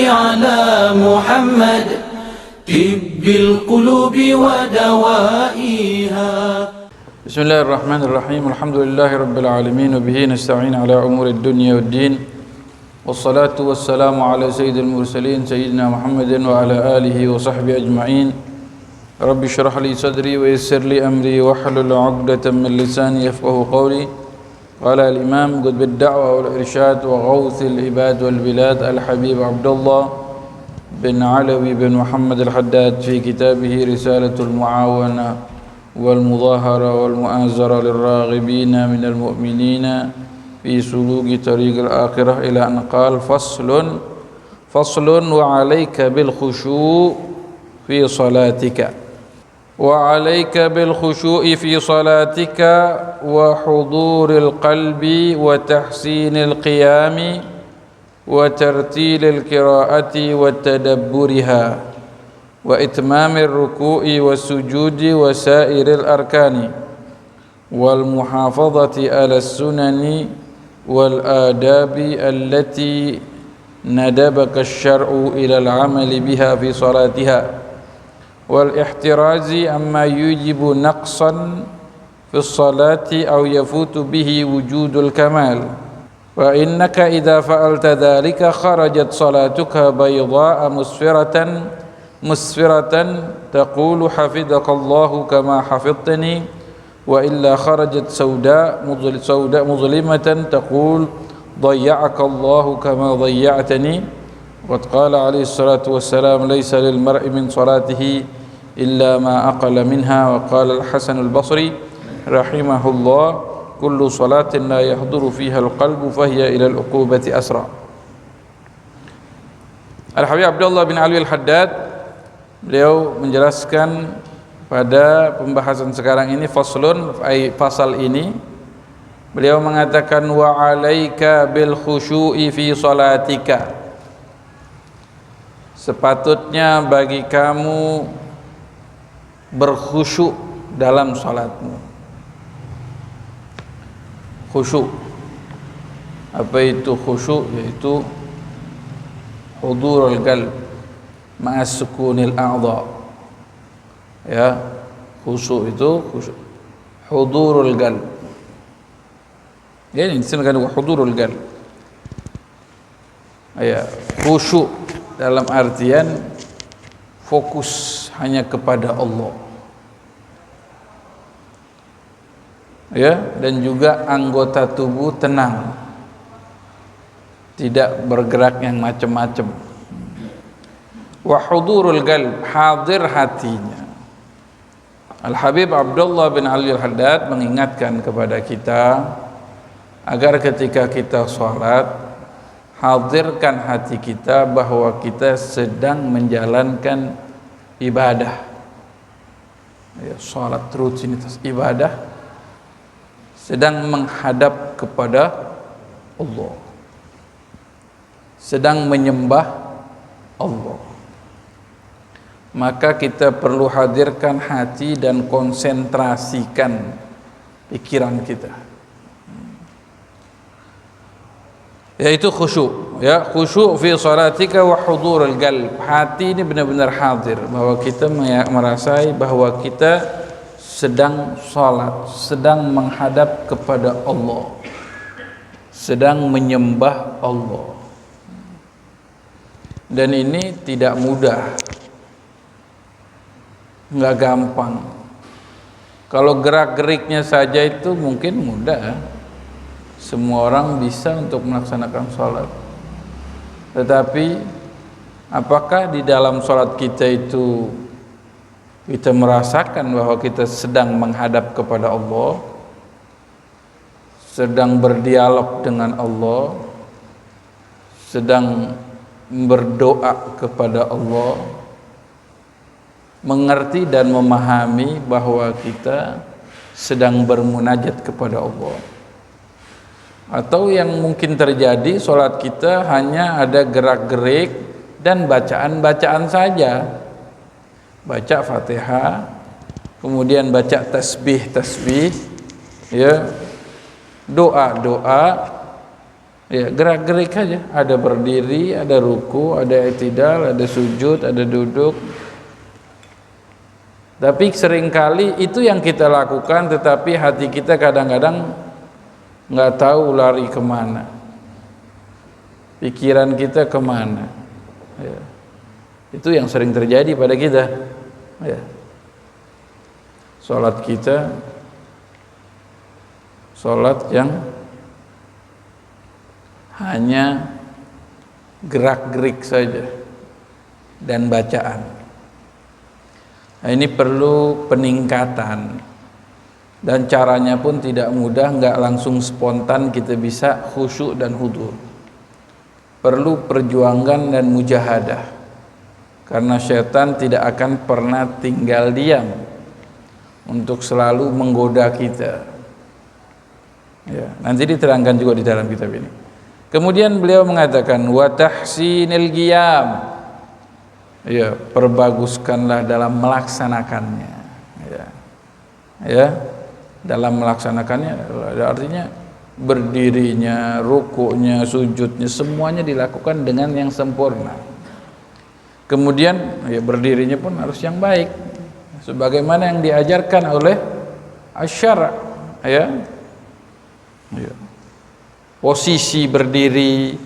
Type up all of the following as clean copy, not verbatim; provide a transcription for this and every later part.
على محمد طب القلوب ودوائها. بسم الله الرحمن الرحيم. الحمد لله رب العالمين وبه نستعين على أمور الدنيا والدين والصلاة والسلام على سيد المرسلين سيدنا محمد وعلى آله وصحبه أجمعين. رب اشرح لي صدري ويسر لي أمري واحلل عقدة من لساني يفقه قولي. قال الإمام قطب الدعوة والإرشاد وغوث العباد والبلاد الحبيب عبد الله بن علوي بن محمد الحداد في كتابه رسالة المعاونة والمظاهرة والمؤازرة للراغبين من المؤمنين في سلوك طريق الآخرة إلى أن قال فصل وعليك بالخشوع في صلاتك وعليك بالخشوع في صلاتك وحضور القلب وتحسين القيام وترتيل القراءة وتدبرها وإتمام الركوع والسجود وسائر الأركان والمحافظة على السنن والآداب التي ندبك الشرع إلى العمل بها في صلاتها والاحتراز عما يوجب نقصا في الصلاة أو يفوت به وجود الكمال. فإنك إذا فعلت ذلك خرجت صلاتك بيضاء مسفرة تقول حفظك الله كما حفظتني، وإلا خرجت سوداء مظلمة تقول ضيعك الله كما ضيعتني. وقد قال عليه الصلاة والسلام ليس للمرء من صلاته إلا ما أقل منها. وقال الحسن البصري رحمه الله كل صلاة لا يحضر فيها القلب فهي إلى العقوبة أسرع. Al-Habib Abdullah bin Ali Al-Haddad, beliau menjelaskan pada pembahasan sekarang ini pasal ini, beliau mengatakan wa alaika bil khusyu'i fi salatika, sepatutnya bagi kamu berkhusyuk dalam salatmu. Khusyuk, apa itu khusyuk? Yaitu hudurul qalb ma'as sukunil a'dha. Ya, khusyuk itu hudurul qalb. Ya, ini disebutkan hudurul qalb. Ya, khusyuk dalam artian fokus hanya kepada Allah. Ya, dan juga anggota tubuh tenang, tidak bergerak yang macam-macam. Wa hudurul qalb, hadir hatinya. Al-Habib Abdullah bin Ali Al-Haddad mengingatkan kepada kita agar ketika kita sholat, hadirkan hati kita bahwa kita sedang menjalankan ibadah. Ya, sholat rutinitas ibadah, sedang menghadap kepada Allah, sedang menyembah Allah. Maka kita perlu hadirkan hati dan konsentrasikan pikiran kita, yaitu khusyuk. Ya, khusyuk fi salatika wa hudurul qalb. Hati ini benar-benar hadir, bahwa kita merasai bahwa kita sedang salat, sedang menghadap kepada Allah, sedang menyembah Allah. Dan ini tidak mudah, enggak gampang. Kalau gerak-geriknya saja itu mungkin mudah, semua orang bisa untuk melaksanakan sholat. Tetapi apakah di dalam sholat kita itu kita merasakan bahwa kita sedang menghadap kepada Allah, sedang berdialog dengan Allah, sedang berdoa kepada Allah, mengerti dan memahami bahwa kita sedang bermunajat kepada Allah? Atau yang mungkin terjadi, sholat kita hanya ada gerak-gerik dan bacaan-bacaan saja, baca Fatihah, kemudian baca tasbih, ya, doa-doa, Ya, gerak-gerik aja. Ada berdiri, ada ruku, ada i'tidal, ada sujud, ada duduk. Tapi seringkali itu yang kita lakukan, tetapi hati kita kadang-kadang nggak tahu lari kemana, pikiran kita kemana. Ya. Itu yang sering terjadi pada kita. Ya. Salat kita, salat yang hanya gerak-gerik saja dan bacaan. Nah, ini perlu peningkatan, dan caranya pun tidak mudah, nggak langsung spontan kita bisa khusyuk dan hudur. Perlu perjuangan dan mujahadah, karena syaitan tidak akan pernah tinggal diam untuk selalu menggoda kita. Ya, nanti diterangkan juga di dalam kitab ini. Kemudian beliau mengatakan wa tahsinil qiyam. Ya, perbaguskanlah dalam melaksanakannya. Ya. Ya, dalam melaksanakannya artinya berdirinya, rukuknya, sujudnya semuanya dilakukan dengan yang sempurna. Kemudian ya berdirinya pun harus yang baik, sebagaimana yang diajarkan oleh asy-syara', ya. Ya. Posisi berdiri,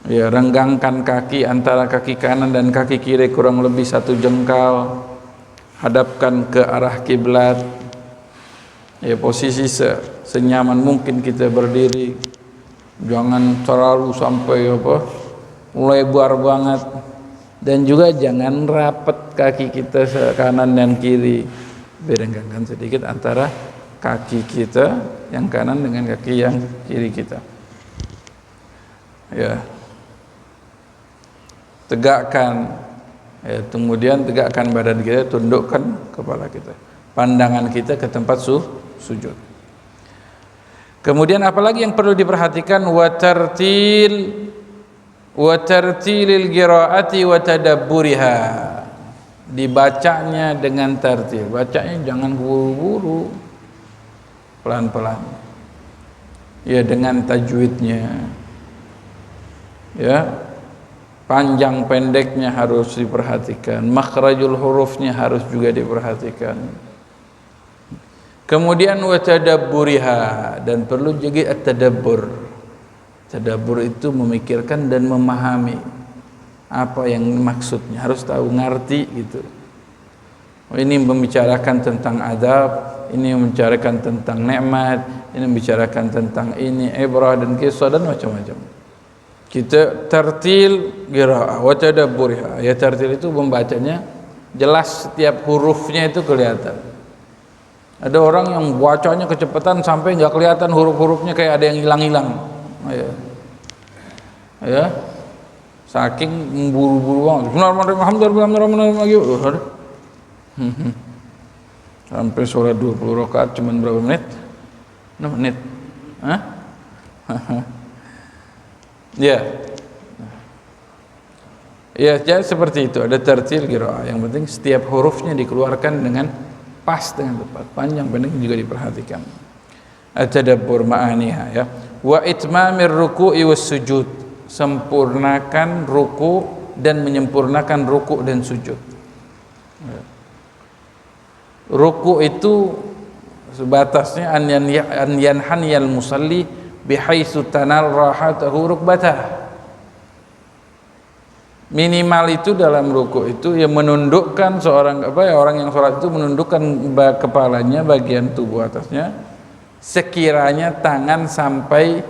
ya, renggangkan kaki antara kaki kanan dan kaki kiri kurang lebih 1 jengkal, hadapkan ke arah kiblat. Ya, posisi senyaman mungkin kita berdiri, jangan terlalu sampai lebar banget, dan juga jangan rapat kaki kita kanan dan kiri, berenggangkan sedikit antara kaki kita yang kanan dengan kaki yang kiri kita. Ya, tegakkan, ya, kemudian tegakkan badan kita, tundukkan kepala kita, pandangan kita ke tempat sujud. Kemudian apalagi yang perlu diperhatikan, wa tartilil qiraati wa tadabburiha, dibacanya dengan tartil, bacanya jangan buru-buru, pelan-pelan, ya, dengan tajwidnya, ya, panjang pendeknya harus diperhatikan, makhrajul hurufnya harus juga diperhatikan. Kemudian wa tadabburiha, dan perlu juga at-tadabbur. Tadabbur itu memikirkan dan memahami apa yang maksudnya, harus tahu, ngerti gitu. Ini membicarakan tentang adab, ini membicarakan tentang nikmat, ini membicarakan tentang ini ibrah dan kisah dan macam-macam. Kita tartil qiraah wa tadabburiha. Ya, tartil itu membacanya jelas, setiap hurufnya itu kelihatan. Ada orang yang bacanya kecepatan sampai nggak kelihatan huruf-hurufnya, kayak ada yang hilang-hilang. Ya. Ya. Saking buru-buru banget. Bismillahirrahmanirrahim. Sampai sholat 20 rakaat cuma berapa menit? 6 menit. Hah? Ya. Ya, jadi seperti itu, ada tartil qiraah. Yang penting setiap hurufnya dikeluarkan dengan pas, dengan tepat, panjang pendek juga diperhatikan. At-tadabbur ma'aniha, ya. Wa itmamir ruku'i was sujud, sempurnakan ruku dan menyempurnakan ruku dan sujud. Ya. Ruku itu sebatasnya an yanhaniyal musalli bihaitsu tanal rahatahu rukbatah. Minimal itu dalam ruku itu ya menundukkan orang yang sholat itu menundukkan kepalanya, bagian tubuh atasnya, sekiranya tangan sampai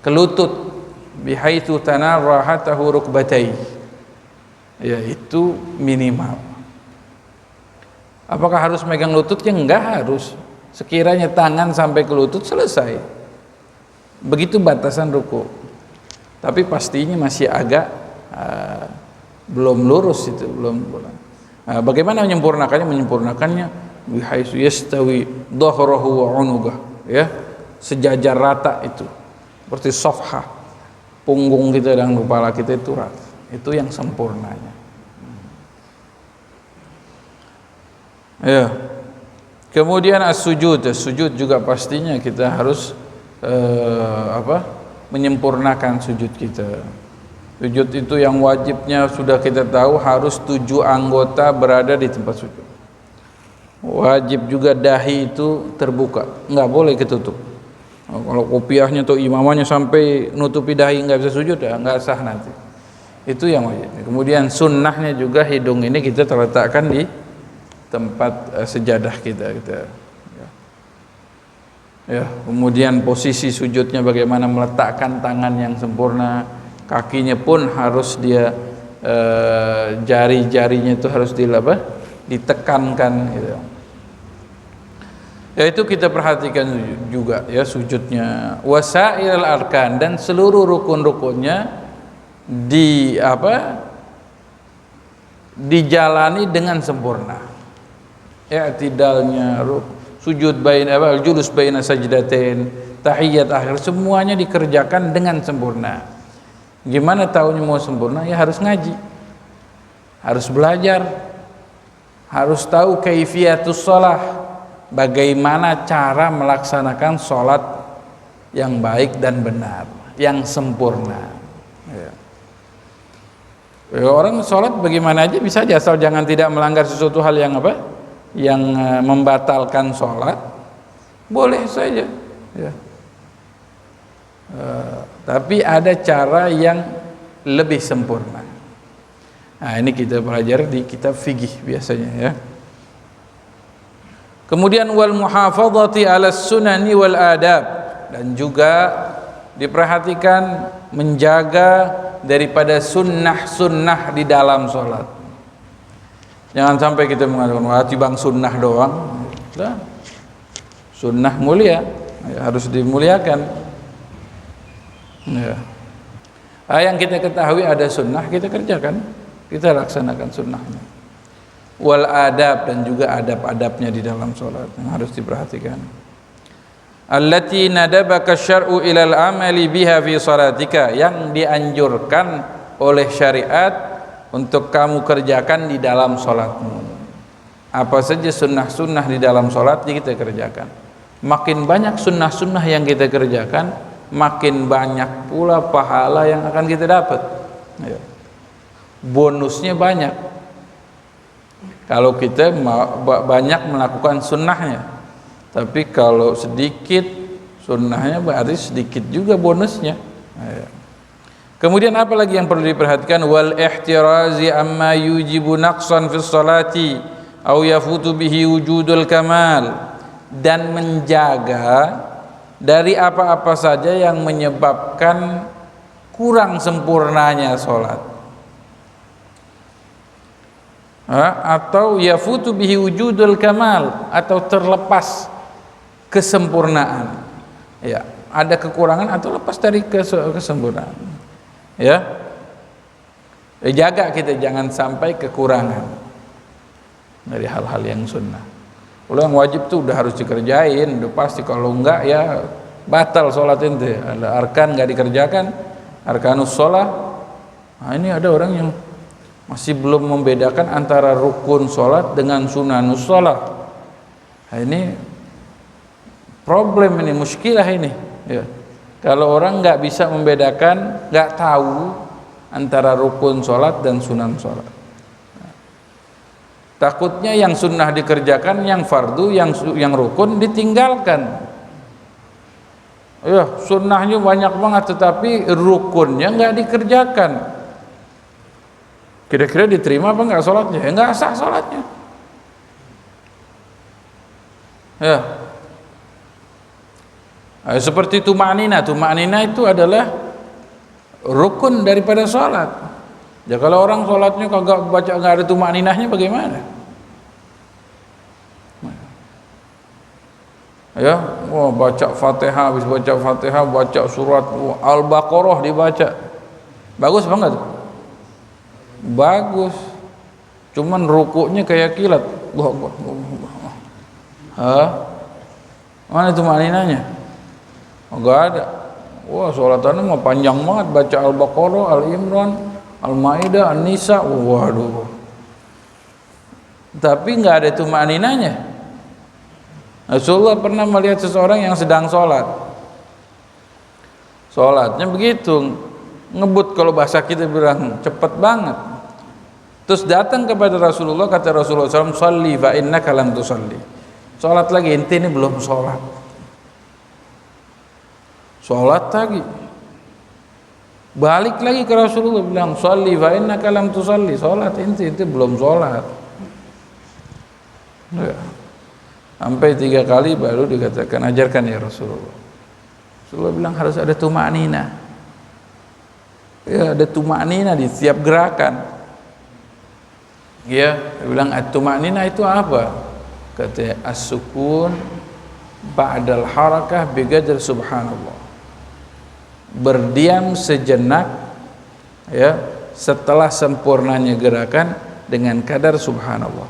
ke lutut, bihaitsu tanal rahatahu rukbatai, ya, itu minimal. Apakah harus megang lututnya? Enggak harus, sekiranya tangan sampai ke lutut selesai, begitu batasan ruku. Tapi pastinya masih agak belum lurus itu, belum. Bagaimana menyempurnakannya? Bihaitsu yastawi dhahruhu wa unugah, ya, sejajar rata itu, seperti safhah, punggung kita dan kepala kita itu rata, itu yang sempurnanya. Ya. Kemudian as-sujud juga pastinya kita harus menyempurnakan sujud kita. Sujud itu yang wajibnya sudah kita tahu harus 7 anggota berada di tempat sujud. Wajib juga dahi itu terbuka, nggak boleh ketutup. Kalau kopiahnya atau imamahnya sampai nutupi dahi nggak bisa sujud, ya nggak sah nanti. Itu yang wajib. Kemudian sunnahnya juga hidung ini kita terletakkan di tempat sejadah kita. Ya, kemudian posisi sujudnya bagaimana, meletakkan tangan yang sempurna. Kakinya pun harus dia jari-jarinya itu harus ditekankan gitu. Ya, itu kita perhatikan juga ya sujudnya. Wasailal arkan, dan seluruh rukun-rukunnya dijalani dengan sempurna. I'tidalnya, sujud julus baina sajdatain, tahiyat akhir, semuanya dikerjakan dengan sempurna. Gimana tahunya mau sempurna? Ya harus ngaji, harus belajar, harus tahu kaifiatus shalah, bagaimana cara melaksanakan sholat yang baik dan benar, yang sempurna. Ya, orang sholat bagaimana aja bisa aja, asal jangan tidak melanggar sesuatu hal yang yang membatalkan sholat, boleh saja ya. Tapi ada cara yang lebih sempurna. Nah, ini kita pelajari di kitab fikih biasanya ya. Kemudian wal muhafadzati 'ala sunani wal adab, dan juga diperhatikan menjaga daripada sunnah-sunnah di dalam sholat. Jangan sampai kita mengatakan wah bang sunnah doang. Nah, sunnah mulia, ya, harus dimuliakan. Ya. Yang kita ketahui ada sunnah, kita kerjakan, kita laksanakan sunnahnya. Wal adab, dan juga adab-adabnya di dalam sholat yang harus diperhatikan. Allati nadabaka syar'u ilal amali biha fi shalatika, yang dianjurkan oleh syariat untuk kamu kerjakan di dalam sholatmu. Apa saja sunnah-sunnah di dalam sholat kita kerjakan. Makin banyak sunnah-sunnah yang kita kerjakan, makin banyak pula pahala yang akan kita dapat. Bonusnya banyak kalau kita banyak melakukan sunnahnya. Tapi kalau sedikit sunnahnya, berarti sedikit juga bonusnya. Kemudian apa lagi yang perlu diperhatikan? Wal ihtirazi amma yujibu naqsan fi sholati au yafutu bihi wujudul kamal, dan menjaga dari apa-apa saja yang menyebabkan kurang sempurnanya sholat, atau yafutu bihi wujudul kamal, atau terlepas kesempurnaan. Ya, ada kekurangan atau lepas dari kesempurnaan. Ya, jaga kita jangan sampai kekurangan dari hal-hal yang sunnah. Kalau yang wajib tuh udah harus dikerjain, udah pasti. Kalau enggak ya batal sholat itu. Ada arkan nggak dikerjakan, arkanus sholat. Nah, ini ada orang yang masih belum membedakan antara rukun sholat dengan sunanus sholat. Nah, ini problem, ini muskilah ini ya. Kalau orang nggak bisa membedakan, nggak tahu antara rukun sholat dan sunan sholat, takutnya yang sunnah dikerjakan, yang fardu, yang rukun ditinggalkan. Ya, sunnahnya banyak banget tetapi rukunnya nggak dikerjakan. Kira-kira diterima apa nggak sholatnya? Ya, nggak sah sholatnya. Ya, seperti tumanina. Tumanina itu adalah rukun daripada sholat. Ya, kalau orang sholatnya kagak baca, nggak ada tumaninahnya, bagaimana? Ya, baca Fatihah, habis baca Fatihah baca surat Al-Baqarah dibaca. Bagus apa enggak tuh? Bagus. Cuman rukuknya kayak kilat. Mana tumaninahnya? Enggak ada. Wah, sholatannya mah panjang banget, baca Al-Baqarah, Al-Imran, Al-Maidah, An-Nisa, waduh. Tapi nggak ada tumaninahnya. Rasulullah pernah melihat seseorang yang sedang sholat. Sholatnya begitu, ngebut kalau bahasa kita bilang cepet banget. Terus datang kepada Rasulullah, kata Rasulullah SAW, "Shalli fa innaka lam tusalli." Sholat lagi, ente ini belum sholat. Sholat lagi. Balik lagi ke Rasulullah bilang, "Shalli fa innaka lam tusalli." Sholat ente belum sholat. Ya. Sampai 3 kali baru dikatakan, ajarkan ya Rasulullah. Rasulullah bilang harus ada tumanina. Ya, ada tumanina di setiap gerakan. Ya, dia bilang at-tumanina itu apa? Kata as-sukun ba'dal harakah biqadar subhanallah. Berdiam sejenak ya setelah sempurnanya gerakan dengan kadar subhanallah.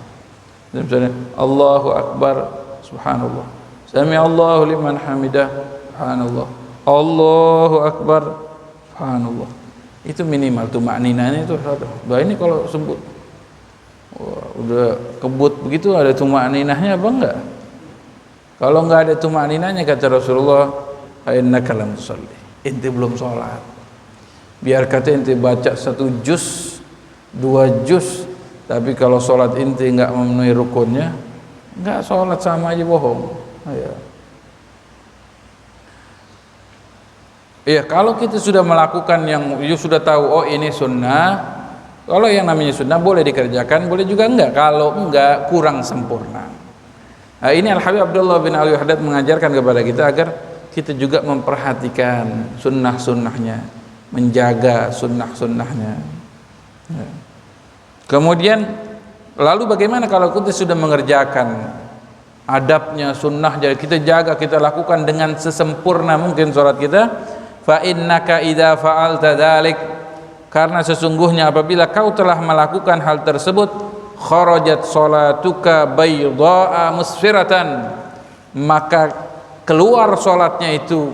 Misalnya Allahu akbar subhanallah. Sami Allahu liman hamidah subhanallah. Allahu akbar subhanallah. Itu minimal tumakninanya itu. Bah ini kalau sebut udah kebut begitu ada tumakninahnya apa enggak? Kalau enggak ada tumakninahnya kata Rasulullah, innaka lam tusalli. Ente belum sholat. Biar kata ente baca 1 juz, 2 juz, tapi kalau sholat ente enggak memenuhi rukunnya, enggak sholat, sama aja bohong. Ya. Ya, kalau kita sudah melakukan yang sudah tahu, oh ini sunnah. Kalau yang namanya sunnah boleh dikerjakan, boleh juga enggak. Kalau enggak, kurang sempurna. Nah, ini Al-Habib Abdullah bin Ali Haddad mengajarkan kepada kita agar kita juga memperhatikan sunnah-sunnahnya, menjaga sunnah-sunnahnya. Ya. Kemudian, lalu bagaimana kalau kita sudah mengerjakan adabnya, sunnah, jadi kita jaga, kita lakukan dengan sesempurna mungkin sholat kita. Fa innaka idza fa'alta dzalik, karena sesungguhnya apabila kau telah melakukan hal tersebut, kharajat salatuka bayda'a musfiratan, maka keluar salatnya itu,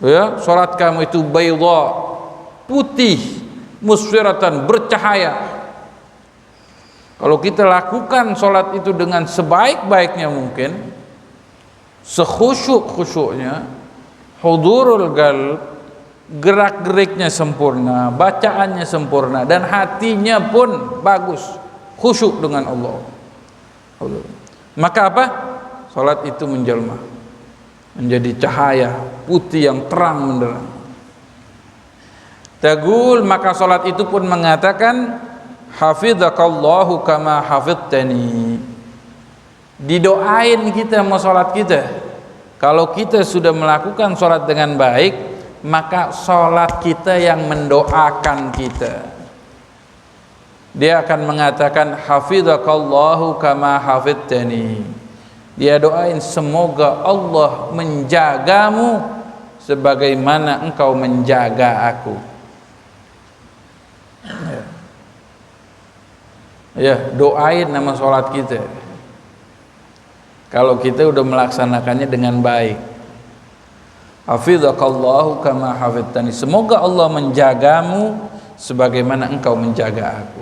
ya, salat kamu itu bayda, putih, musfiratan, bercahaya. Kalau kita lakukan salat itu dengan sebaik-baiknya mungkin, sekhusyuk-khusyuknya, hudurul qalb, gerak-geriknya sempurna, bacaannya sempurna, dan hatinya pun bagus, khusyuk dengan Allah. Maka apa? Salat itu menjelma menjadi cahaya putih yang terang benderang. Taqul, maka salat itu pun mengatakan, hafizakallahu kama hafidtani. Didoain kita mau salat kita. Kalau kita sudah melakukan salat dengan baik, maka sholat kita yang mendoakan kita. Dia akan mengatakan hafizakallahu kama hafidtani. Dia doain semoga Allah menjagamu sebagaimana engkau menjaga aku. Ya, doain nama sholat kita. Kalau kita udah melaksanakannya dengan baik. Hafizakallahu kama hafidtani. Semoga Allah menjagamu sebagaimana engkau menjaga aku.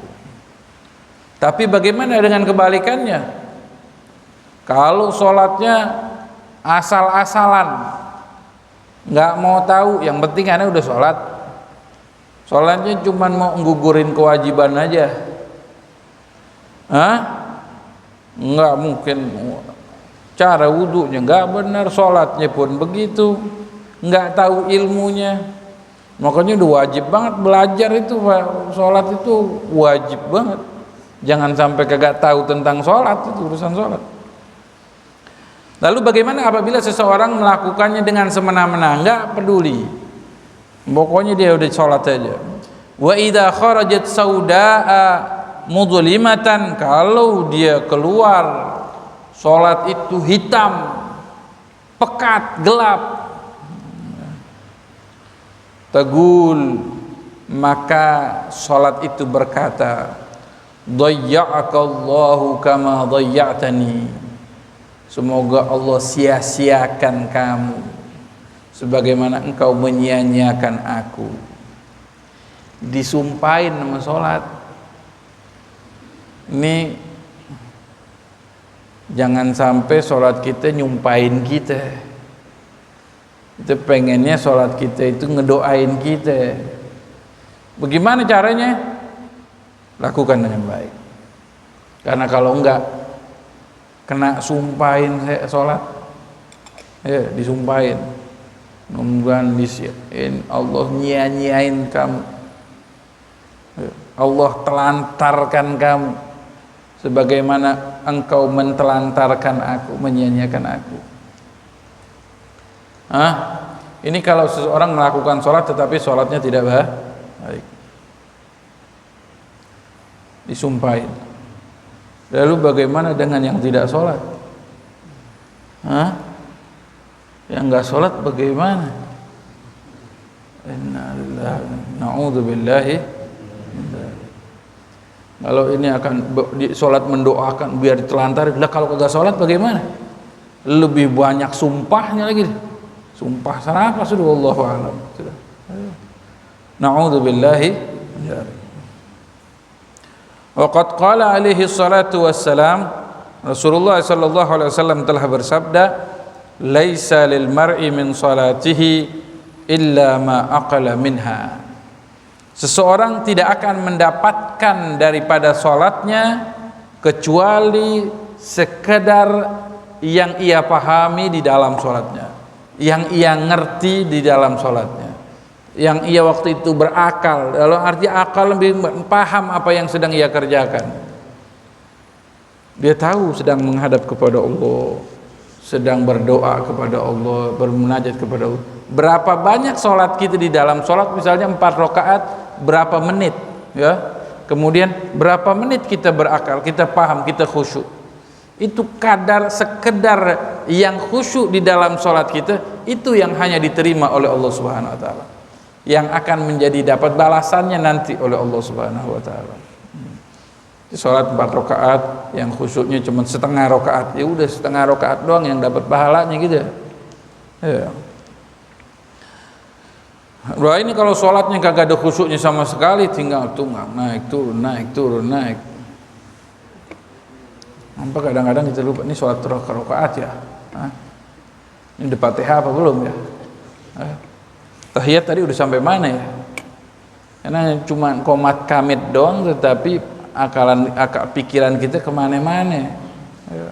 Tapi bagaimana dengan kebalikannya? Kalau sholatnya asal-asalan, nggak mau tahu, yang penting aneh udah sholat. Sholatnya cuma mau nggugurin kewajiban aja. Hah? Nggak mungkin. Cara wudunya nggak benar, sholatnya pun begitu. Nggak tahu ilmunya, makanya udah wajib banget belajar itu, Pak. Sholat itu wajib banget. Jangan sampai kagak tahu tentang sholat, itu urusan sholat. Lalu bagaimana apabila seseorang melakukannya dengan semena-mena, nggak peduli, pokoknya dia udah sholat aja. Wa idza kharajat saudaa mudlimatan, kalau dia keluar sholat itu hitam, pekat, gelap, taqul, maka sholat itu berkata, dhayya'akallahu kama dhayya'tani. Semoga Allah sia-siakan kamu sebagaimana engkau menyia-nyiakan aku. Disumpahin nama sholat. Ini jangan sampai sholat kita nyumpahin kita. Kita pengennya sholat kita itu ngedoain kita. Bagaimana caranya? Lakukan dengan baik. Karena kalau enggak, kena sumpahin sholat, ya disumpahin, nungguan disiain, Allah nyia-nyiain kamu, Allah telantarkan kamu, sebagaimana engkau mentelantarkan aku, menyia-nyiakan aku. Ini kalau seseorang melakukan sholat tetapi sholatnya tidak baik, disumpahin. Lalu bagaimana dengan yang tidak sholat? Yang nggak sholat bagaimana? Na'udzubillahi. Kalau ini akan sholat mendoakan biar ditelantar, lah kalau nggak sholat bagaimana? Lebih banyak sumpahnya lagi. Sumpah apa sudah, wallahu a'lam. Sudah. Na'udzubillahi. Waqad qala alaihi salatu wassalam, Rasulullah sallallahu alaihi wasallam telah bersabda, laisa lil mar'i min salatihi illa ma aqala minha. Seseorang tidak akan mendapatkan daripada salatnya kecuali sekedar yang ia pahami di dalam salatnya, yang ia ngerti di dalam salatnya, yang ia waktu itu berakal. Dalam arti akal, lebih paham apa yang sedang ia kerjakan. Dia tahu sedang menghadap kepada Allah, sedang berdoa kepada Allah, bermunajat kepada Allah. Berapa banyak sholat kita di dalam sholat, misalnya 4 rakaat, berapa menit, ya? Kemudian berapa menit kita berakal, kita paham, kita khusyuk. Itu kadar sekedar yang khusyuk di dalam sholat kita, itu yang hanya diterima oleh Allah Subhanahu Wa Taala, yang akan menjadi dapat balasannya nanti oleh Allah Subhanahu Wa Taala. Sholat 4 rakaat yang khusyuknya cuma setengah rakaat, ya udah setengah rakaat doang yang dapat pahalanya gitu. Ya. Wah, ini kalau sholatnya kagak ada khusyuknya sama sekali, tinggal tunggang naik turun. Nampak kadang-kadang kita lupa ini sholat rakaat ya. Ini udah Fatihah apa belum ya? Tahiyat tadi udah sampai mana ya? Karena cuma komat kamit doang, tetapi pikiran kita kemana-mana. Ya.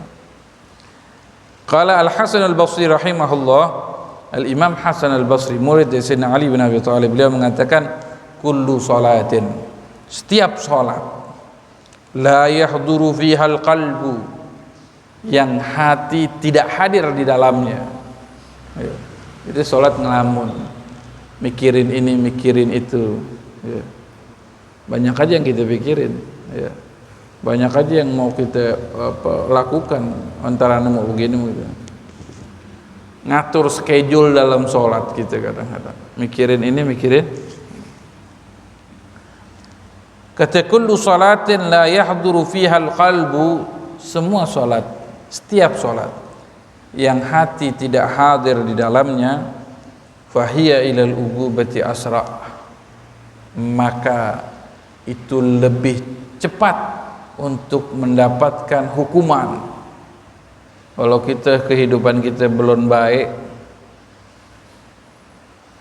Qala Al-Hasan Al-Basri rahimahullah, Al-Imam Hasan Al-Basri, murid dari Sayyidina Ali bin Abi Thalib, beliau mengatakan, kullu salatin, setiap salat, la yahduru fiha al-qalbu, yang hati tidak hadir di dalamnya. Ya. Itu salat ngelamun, mikirin ini, mikirin itu. Ya. Banyak aja yang kita pikirin. Ya. Banyak aja yang mau kita lakukan, antara mau begini begitu. Ngatur schedule dalam sholat kita kadang-kadang, mikirin ini, mikirin. Kata kullu salatin la yahduru fiha al-qalbu, semua sholat, setiap sholat yang hati tidak hadir di dalamnya, fahiya ilal ugubati asra', maka itu lebih cepat untuk mendapatkan hukuman. Kalau kehidupan kita belum baik,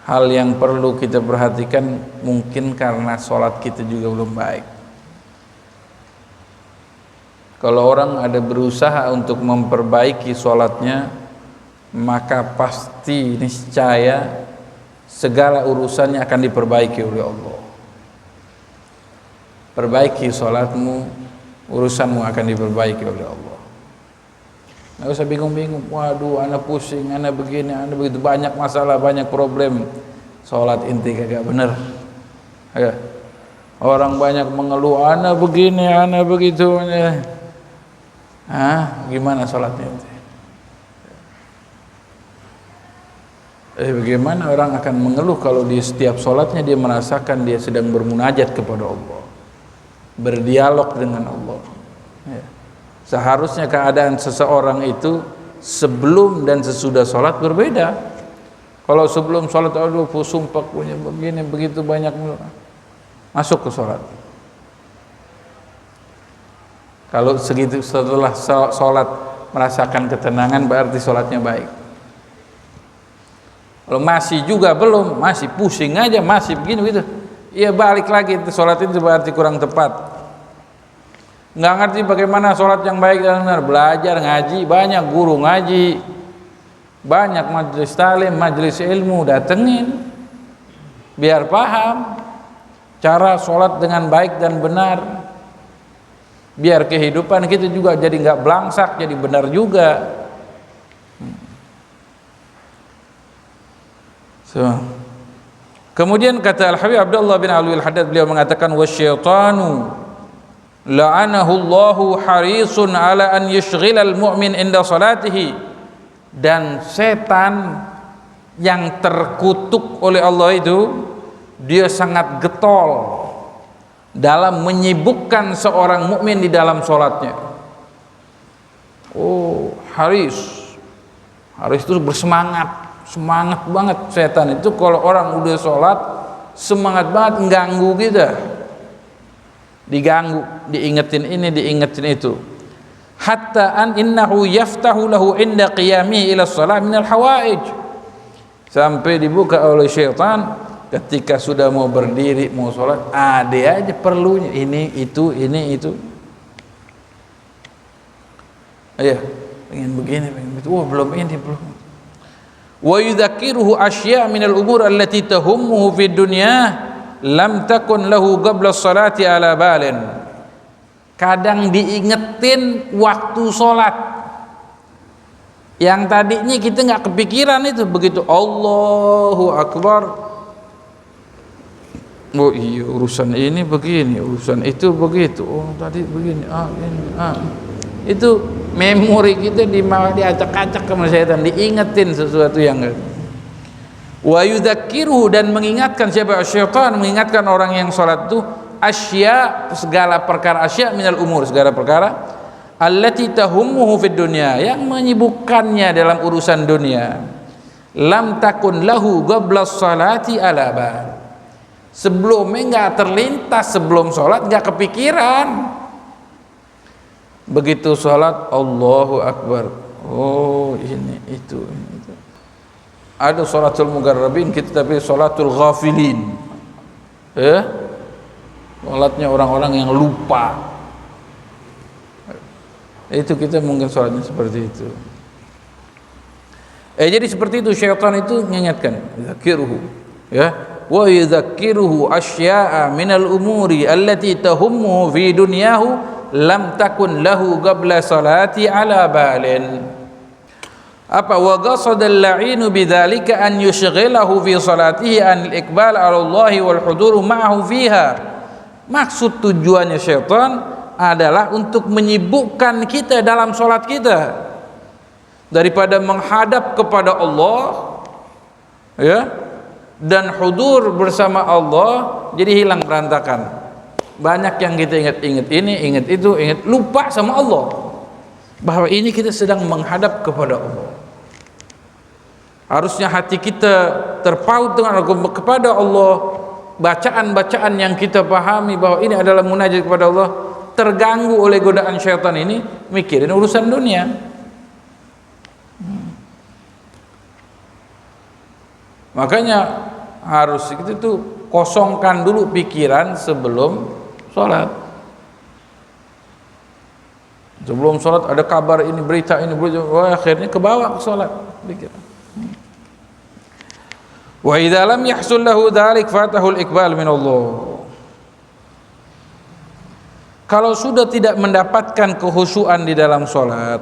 hal yang perlu kita perhatikan mungkin karena sholat kita juga belum baik. Kalau orang ada berusaha untuk memperbaiki sholatnya, maka pasti niscaya segala urusannya akan diperbaiki oleh Allah. Perbaiki sholatmu, urusanmu akan diperbaiki oleh Allah. Nggak usah bingung-bingung, waduh anak pusing, anak begini, anak begitu, banyak masalah, banyak problem. Sholat inti kagak bener. Ya. Orang banyak mengeluh, anak begini, anak begitu. Gimana sholatnya inti? Bagaimana orang akan mengeluh kalau di setiap sholatnya dia merasakan dia sedang bermunajat kepada Allah, berdialog dengan Allah. Ya. Seharusnya keadaan seseorang itu sebelum dan sesudah sholat berbeda. Kalau sebelum sholat, aduh sumpah punya begini, begitu banyak, masuk ke sholat. Kalau segitu setelah sholat merasakan ketenangan, berarti sholatnya baik. Kalau masih juga belum, masih pusing aja, masih begini gitu, ya balik lagi, sholat itu berarti kurang tepat. Nggak ngerti bagaimana sholat yang baik dan benar, belajar ngaji, banyak guru ngaji, banyak majelis talim, majelis ilmu, datengin biar paham cara sholat dengan baik dan benar, biar kehidupan kita juga jadi nggak belangsak, jadi benar juga. Kemudian kata Al-Habib Abdullah bin Alwi Al-Haddad, beliau mengatakan wasyaitanu la'anahu Allahu harisun ala an yushghilal mu'min inda salatihi, dan setan yang terkutuk oleh Allah itu dia sangat getol dalam menyibukkan seorang mukmin di dalam sholatnya. Oh, haris itu bersemangat, semangat banget. Setan itu kalau orang udah sholat semangat banget, ganggu kita, diganggu, diingetin ini, diingetin itu. Hatta an innahu yaftahu lahu inda qiyamihi ila shalah minal hawaij, sampai dibuka oleh syaitan ketika sudah mau berdiri mau sholat, ada aja perlunya ini itu. Iya, pengen begini, pengen begitu. Wah, belum ini, belum. Wa yudzakiruhu asya' minal umur allati tahummuhu fid dunya lam takun lahu qabla sholati ala balin. Kadang diingetin waktu sholat yang tadinya kita nggak kepikiran, itu begitu Allahu Akbar, oh iya urusan ini begini, urusan itu begitu, oh tadi begini, itu memori kita diacak-acak sama setan, diingetin sesuatu yang wa yudzakiruhu, dan mengingatkan siapa? Syaitan mengingatkan orang yang sholat itu asya, segala perkara, asya minal umur, segala perkara allati tahummuhu fid dunya, yang menyibukkannya dalam urusan dunia. Lam takun lahu qabla sholati ala bal, sebelumnya nggak terlintas, sebelum sholat nggak kepikiran. Begitu sholat Allahu Akbar, oh ini itu. Ada sholatul mugarrabin kita, tapi sholatul ghafilin, sholatnya orang-orang yang lupa. Itu kita mungkin sholatnya seperti itu. Jadi seperti itu, syaitan itu mengingatkan, zakiruhu, ya, wa yudzakiruhu asya'a minal umuri allati tahummu fi dunyahu lam takun lahu qabla salati ala balin. Apa? Wa qasada al-la'inu bidzalika an yushghilahu fi salatihi an al-iqbal 'ala Allah wal huduru ma'ahu fiha. Maksud tujuannya syaitan adalah untuk menyibukkan kita dalam salat kita daripada menghadap kepada Allah, ya, dan hudur bersama Allah, jadi hilang berantakan. Banyak yang kita ingat ini, ingat itu, lupa sama Allah bahwa ini kita sedang menghadap kepada Allah. Harusnya hati kita terpaut dengan kepada Allah, bacaan-bacaan yang kita pahami bahwa ini adalah munajat kepada Allah, terganggu oleh godaan syaitan ini, mikirin urusan dunia. Makanya harus kita tuh kosongkan dulu pikiran sebelum sholat. Sebelum sholat ada kabar ini, berita ini, wah, akhirnya kebawa ke sholat pikiran. Wa idza lam yahsul lahu dzalik fatahul iqbal min Allah. Kalau sudah tidak mendapatkan kekhusyuan di dalam sholat,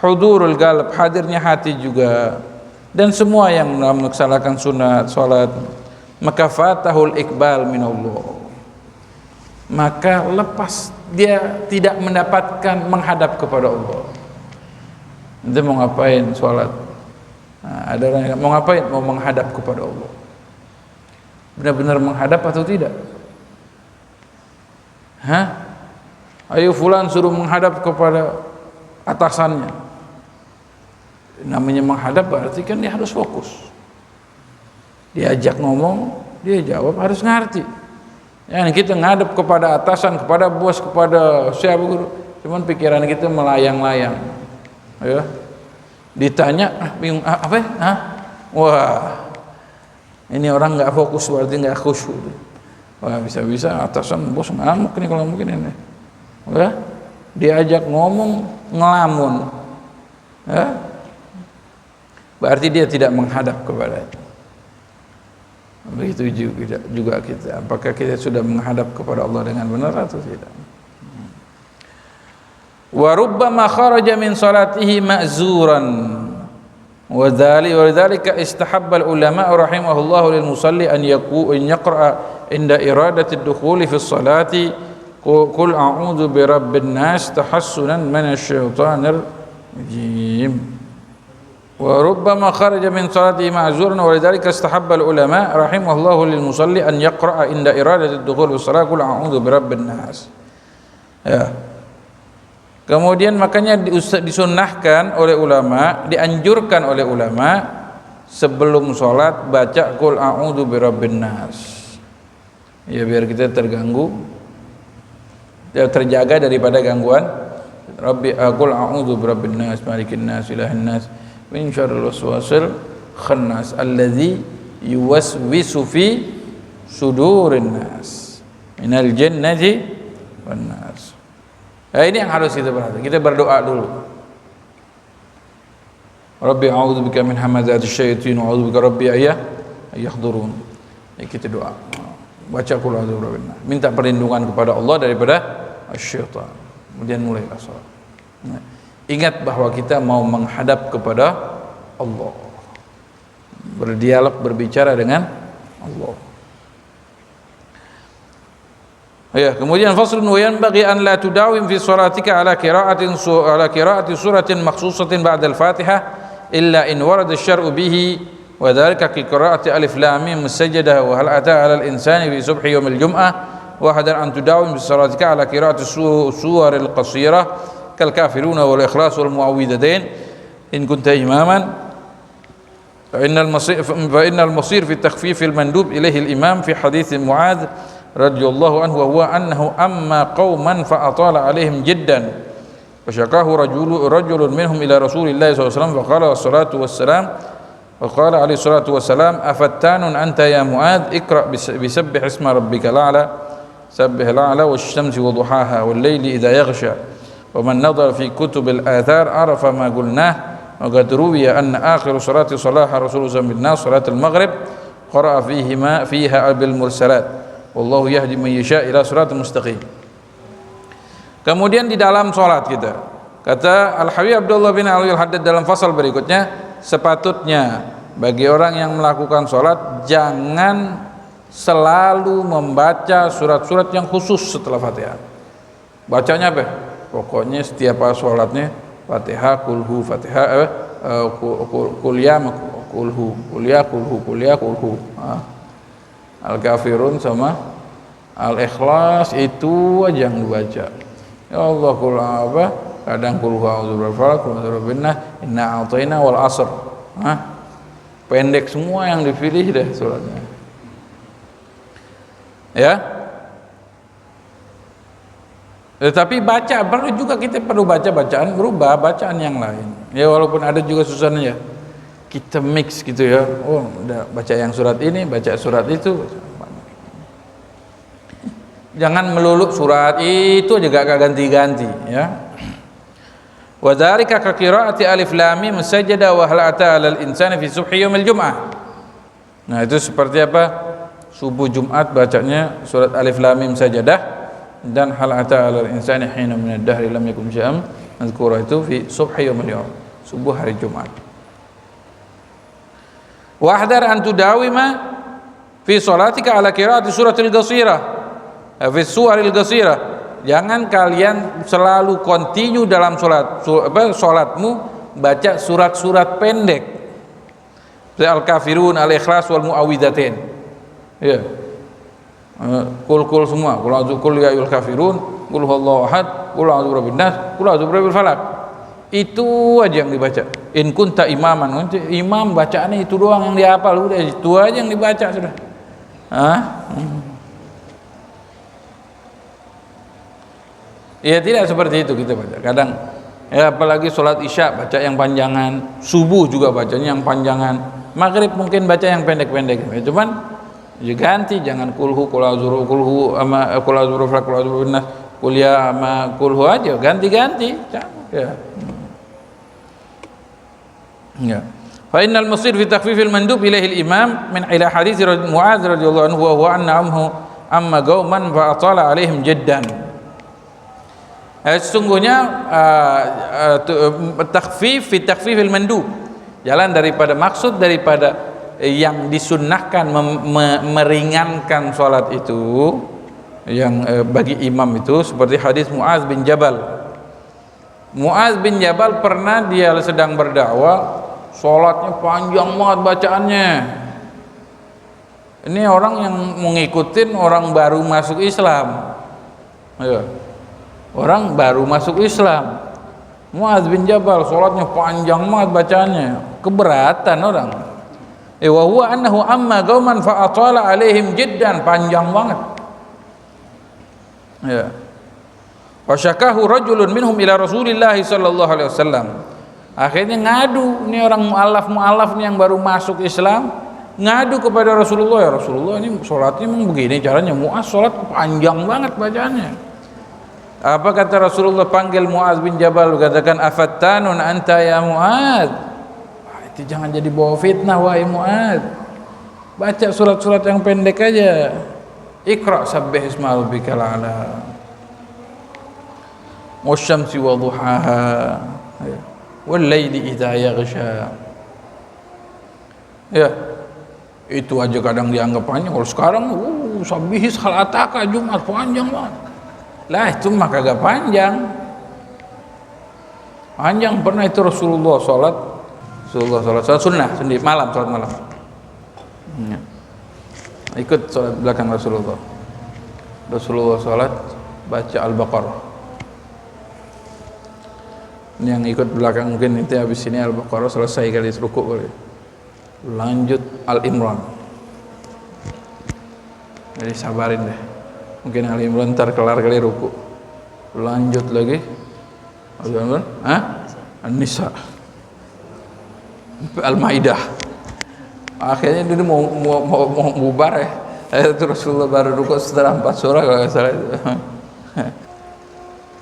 hudurul qalb, hadirnya hati juga, dan semua yang melaksanakan sunat sholat, maka fatahul iqbal min Allah, maka lepas, dia tidak mendapatkan menghadap kepada Allah. Nanti mau ngapain sholat? Nah, ada orang yang mau ngapain? Mau menghadap kepada Allah. Benar-benar menghadap atau tidak? Ayo fulan suruh menghadap kepada atasannya. Namanya menghadap berarti kan dia harus fokus. Diajak ngomong, dia jawab, harus ngerti. Yang kita ngadep kepada atasan, kepada bos, kepada siapa guru, cuman pikiran kita melayang-layang. Ya. Ditanya, bingung apa? Wah, Ini orang nggak fokus berarti nggak khusyuk. Wah, bisa-bisa atasan bos ngamuk nih kalau mungkin ini. Ya, diajak ngomong ngelamun. Ya, berarti dia tidak menghadap kepada itu. Begitu juga kita. Apakah kita sudah menghadap kepada Allah dengan benar atau tidak? Wa rubbama kharaja min salatihi ma'zuran. Wa dzalika istahabba al-ulama rahimahullahu lil musalli an yaqra inda iradati ad-dukhul fi as-salati qul a'udzu bi rabbin nas tahassunan minasy syaithanir rajim. وربما خرج من صلاته معذورا ولذلك استحب العلماء رحمه الله للمصلي أن يقرأ عند إرادة الدخول في الصلاة قل أعوذ برب الناس. Ya. Kemudian makanya disunnahkan oleh ulama, dianjurkan oleh ulama sebelum sholat baca qul a'udzu birabbin nas. Ya biar kita terjaga daripada gangguan. Rabbi qul a'udzu birabbin nas malikin nas ilahin nas min syarril waswasil khannas alladzi yuwaswisu fi sudurin nas minal jannati wan nas. Ini yang harus kita perhatikan. Kita berdoa dulu. Rabbi a'udzubika min hamazatish syaitin wa a'udzubika rabbi yahdurun. Kita doa. Baca qul a'udzu birabbin nas. Minta perlindungan kepada Allah daripada syaitan. Kemudian mulailah salat. Ingat bahwa kita mau menghadap kepada Allah, berdialog, berbicara dengan Allah. Ya, kemudian faslun wa yanbaghi an la tudawim fi salatika ala qira'ati suratin makhsusatin ba'da al-Fatihah illa in warada asy-syar'u bihi wa dhalika ka qira'ati alif lam mim sajdah wa hal ata 'ala al-insani fi subhi yawm al-jum'ah wa hadar an tudawim fi salatika ala qira'ati suwaril qasirah كالكافرون والإخلاص والمعوذتين إن كنت إماما فإن المصير في التخفيف المندوب إليه الإمام في حديث معاذ رضي الله عنه وهو أنه أما قوما فأطال عليهم جدا فشكاه رجل منهم إلى رسول الله صلى الله عليه وسلم فقال عليه الصلاة والسلام أفتان أنت يا معاذ اقرأ بسبح اسم ربك الأعلى سبح الأعلى والشمس وضحاها والليل إذا يغشى ومن نظر في كتب الآثار عرف ما قلناه وقد روي أن آخر صلاة صلاها رسول الله بالناس صلاة المغرب قرأ فيها بالمرسلات والله يهدي من يشاء إلى صراط مستقيم. Kemudian di dalam salat kita, kata Al-Habib Abdullah bin Ali Al-Haddad dalam fasal berikutnya, sepatutnya bagi orang yang melakukan salat jangan selalu membaca surat-surat yang khusus setelah Fatihah. Bacanya apa? Pokoknya setiap sholatnya Fatihah, kulhu, Fatihah, kuliah, kulhu, Al-Kafirun sama Al-Ikhlas itu aja yang dibaca. Ya Allah, kul apa? Kadang kulhu a'udzu birabbil falaq, kulhu a'udzu birabbin nas, inna a'thaina wal 'ashr. Pendek semua yang dipilih deh suratnya. Ya. Tetapi baca, perlu juga kita perlu baca bacaan, berubah bacaan yang lain. Ya walaupun ada juga susahnya ya. Kita mix gitu ya. Oh, udah baca yang surat ini, baca surat itu. Jangan melulu surat itu juga gak ganti-ganti ya. Wa dzalika ka qiraati alif lam mim sajada wa hal ata 'alal insani fi subhi yaumil jum'ah. Nah, itu seperti apa? Subuh Jumat bacanya surat alif lam mim sajadah dan hal ata 'alal insani hina min ad-dahri lam yakun syai'an mazkura itu fi subhi yaumil yawm, subuh hari Jumat. Wa ahdar an tudawima fi salatika ala qiraati suratil qasirah fi suwaril qasirah. Jangan kalian selalu continue dalam salatmu baca surat-surat pendek. Al-Kafirun, Al-Ikhlas wal Mu'awwidzatain. Ya. Kul semua, kul a'udzu ya ayyuhal kafirun, kul huwallahu ahad, kul a'udzu birabbin nas, kul a'udzu birabbil falaq. Itu aja yang dibaca. In kunta imaman, imam bacaannya itu doang yang dihafal, udah itu aja yang dibaca sudah. Ya tidak seperti itu kita baca. Kadang ya apalagi sholat isya baca yang panjangan, subuh juga bacanya yang panjangan. Maghrib mungkin baca yang pendek-pendek, cuman ya ganti, jangan kulhu, kulazuru, kulhu sama kulazuru, kulazuru nas, kuliah sama kulhu aja, ganti-ganti. Ya. Ya. Fa innal musir fi takhfifil mandub ilaihi al-imam min ila hadits Mu'adz radhiyallahu anhu wa huwa anna amma qauman fa atala alaihim jiddan. Sesungguhnya takhfif fi takhfifil mandub, jalan daripada maksud daripada yang disunnahkan meringankan sholat itu yang bagi imam itu seperti hadis Mu'adz bin Jabal. Mu'adz bin Jabal pernah dia sedang berdakwah, sholatnya panjang banget bacaannya. Ini orang yang mengikutin orang baru masuk Islam, ya. Orang baru masuk Islam. Mu'adz bin Jabal sholatnya panjang banget bacaannya, keberatan orang. Wa huwa annahu amma qauman fa atala alaihim jiddan, panjang banget. Ya. Wa syakahu rajulun minhum ila Rasulillah sallallahu alaihi wasallam. Akhirnya ngadu, ini orang mualaf nih yang baru masuk Islam, ngadu kepada Rasulullah, ya Rasulullah ini salatnya memang begini caranya, Mu'adz salat panjang banget bacaannya. Apa kata Rasulullah, panggil Mu'adz bin Jabal, katakan afattanun anta ya Mu'adz. Itu jangan jadi bawa fitnah wahai Mu'adz. Baca surat-surat yang pendek aja. Iqra sabbih isma rabbikal a'la. Wasyamsi wa duhaha. Wal laili idza yaghsha. Ya. Itu aja kadang dianggap panjang. Kalau sekarang sabbih salataka Jumat panjang banget. Lah itu mah kagak panjang. Panjang pernah itu Rasulullah salat sunnah sendiri malam, salat malam. Ya. Ikut salat belakang Rasulullah salat baca Al-Baqarah. Ini yang ikut belakang mungkin itu habis ini Al-Baqarah selesai kali rukuk kali. Lanjut Al-Imran. Jadi sabarin deh. Mungkin Al-Imran ntar kelar kali rukuk. Lanjut lagi Al-Imran, An-Nisa. Al-Maidah. Akhirnya dia mau bubar ya. Itu Rasulullah baru rukuk setelah 4 surah kalau enggak salah itu.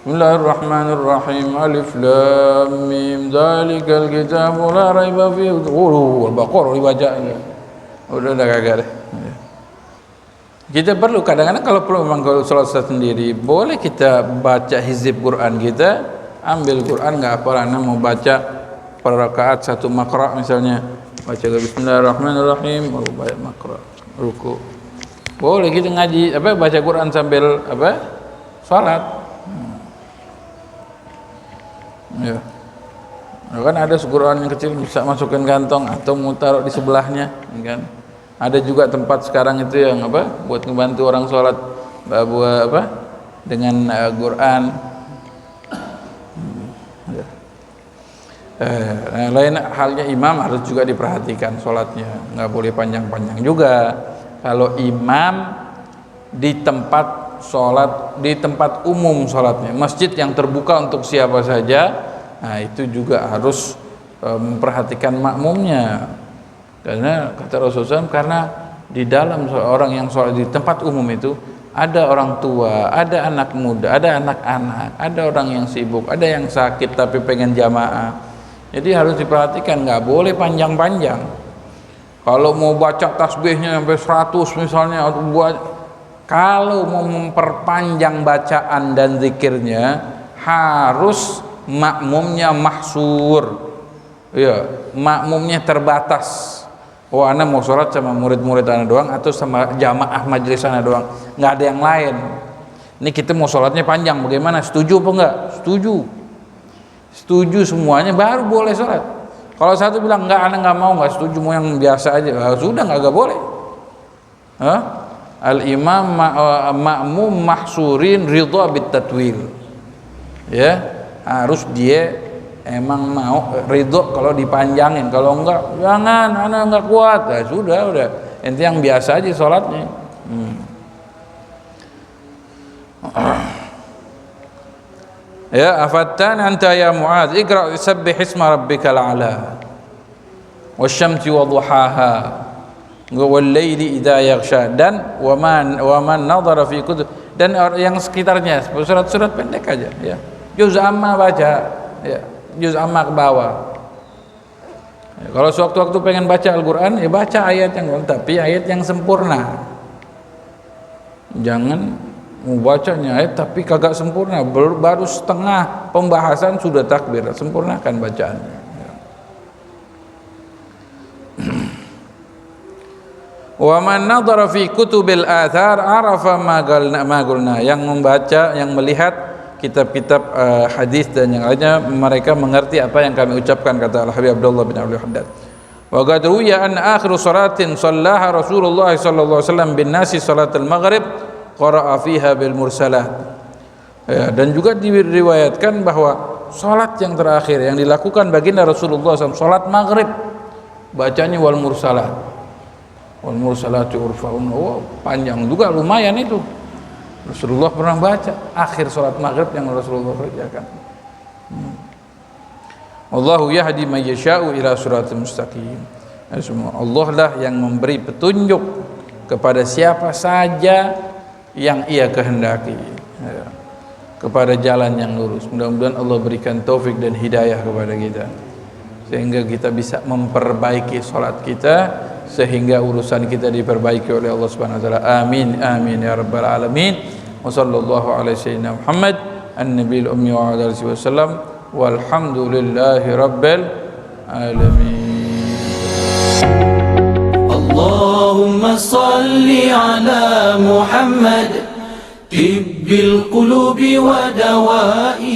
Bismillahirrahmanirrahim. Alif lam mim dzalikal kitabu la raiba fihi. Al-Baqarah dibacanya. Udah kagak deh. Kita perlu kadang-kadang kalau perlu memang kalau salat sendiri boleh kita baca hizib Quran, kita ambil Quran enggak apa karena mau baca per rakaat 1 makra misalnya, baca Bismillahirrahmanirrahim, baca makra, ruku. Boleh kita ngaji baca Quran sambil salat. Ya. Kan ada Quran yang kecil bisa masukin kantong atau mau taruh di sebelahnya, kan. Ada juga tempat sekarang itu yang buat ngebantu orang salat buat dengan Quran. Lain halnya imam harus juga diperhatikan sholatnya, nggak boleh panjang-panjang juga. Kalau imam di tempat sholat, di tempat umum sholatnya, masjid yang terbuka untuk siapa saja, nah itu juga harus memperhatikan makmumnya. Karena kata Rasulullah SAW, karena di dalam orang yang sholat di tempat umum itu ada orang tua, ada anak muda, ada anak-anak, ada orang yang sibuk, ada yang sakit tapi pengen jamaah. Jadi harus diperhatikan, nggak boleh panjang-panjang. Kalau mau baca tasbihnya sampai 100 misalnya, kalau mau memperpanjang bacaan dan zikirnya harus makmumnya mahsur, ya, makmumnya terbatas. Oh, ana mau sholat sama murid-murid ana doang atau sama jamaah majelis ana doang, nggak ada yang lain. Ini kita mau sholatnya panjang, bagaimana? Setuju apa enggak? Setuju semuanya baru boleh sholat. Kalau satu bilang enggak, ana nggak mau, nggak setuju, mau yang biasa aja, sudah nggak boleh. Al-imam ma'mum mahsurin ridha bit tatwil. Ya, harus dia emang mau ridho kalau dipanjangin, kalau enggak jangan, ana enggak kuat. Nah, udah ente yang biasa aja sholatnya. Ya, afattan anta ya Mu'adz, iqra sabbih isma rabbikal a'la. wasyamsi wadhuhaha wal laili idza yaghsha, dan wa man nadhara fi kutub, dan yang sekitarnya, surat-surat pendek aja ya. Juz amma baca ya, juz amma ke bawah. Ya, kalau sewaktu-waktu pengen baca Al-Qur'an ya baca ayat yang, tapi ayat yang sempurna. Jangan membacanya ayat tapi kagak sempurna, baru setengah pembahasan sudah takbir. Sempurnakan bacaannya ya. Wa man nadhara fi kutubil athar arafa ma qulna, yang membaca, yang melihat kitab-kitab hadis dan yang lainnya, mereka mengerti apa yang kami ucapkan, kata Al-Habib Abdullah bin Abdul Haddad. Wa qad ruwiya an akhiru salatin sallaha Rasulullah sallallahu alaihi wasallam bin nasi salatul maghrib qara'a fiha bil mursalat. Ya, dan juga diriwayatkan bahwa salat yang terakhir yang dilakukan baginda Rasulullah SAW, salat maghrib, bacanya wal mursalat. Wal mursalati urfa'un. Oh, panjang juga, lumayan itu. Rasulullah pernah baca akhir salat maghrib yang Rasulullah kerjakan. Allahu yahdi may yasha'u ila siratal mustaqim. Allah lah yang memberi petunjuk kepada siapa saja yang ia kehendaki ya, kepada jalan yang lurus. Mudah-mudahan Allah berikan taufik dan hidayah kepada kita sehingga kita bisa memperbaiki salat kita, sehingga urusan kita diperbaiki oleh Allah Subhanahu wa taala. Amin amin ya rabbal alamin. Wa sallallahu alaihi sayyidina Muhammad an-nabiyil ummi wa ala alihi wasallam walhamdulillahi rabbil alamin. Allahumma salli ala Muhammad tibbil qulubi wa dawa'i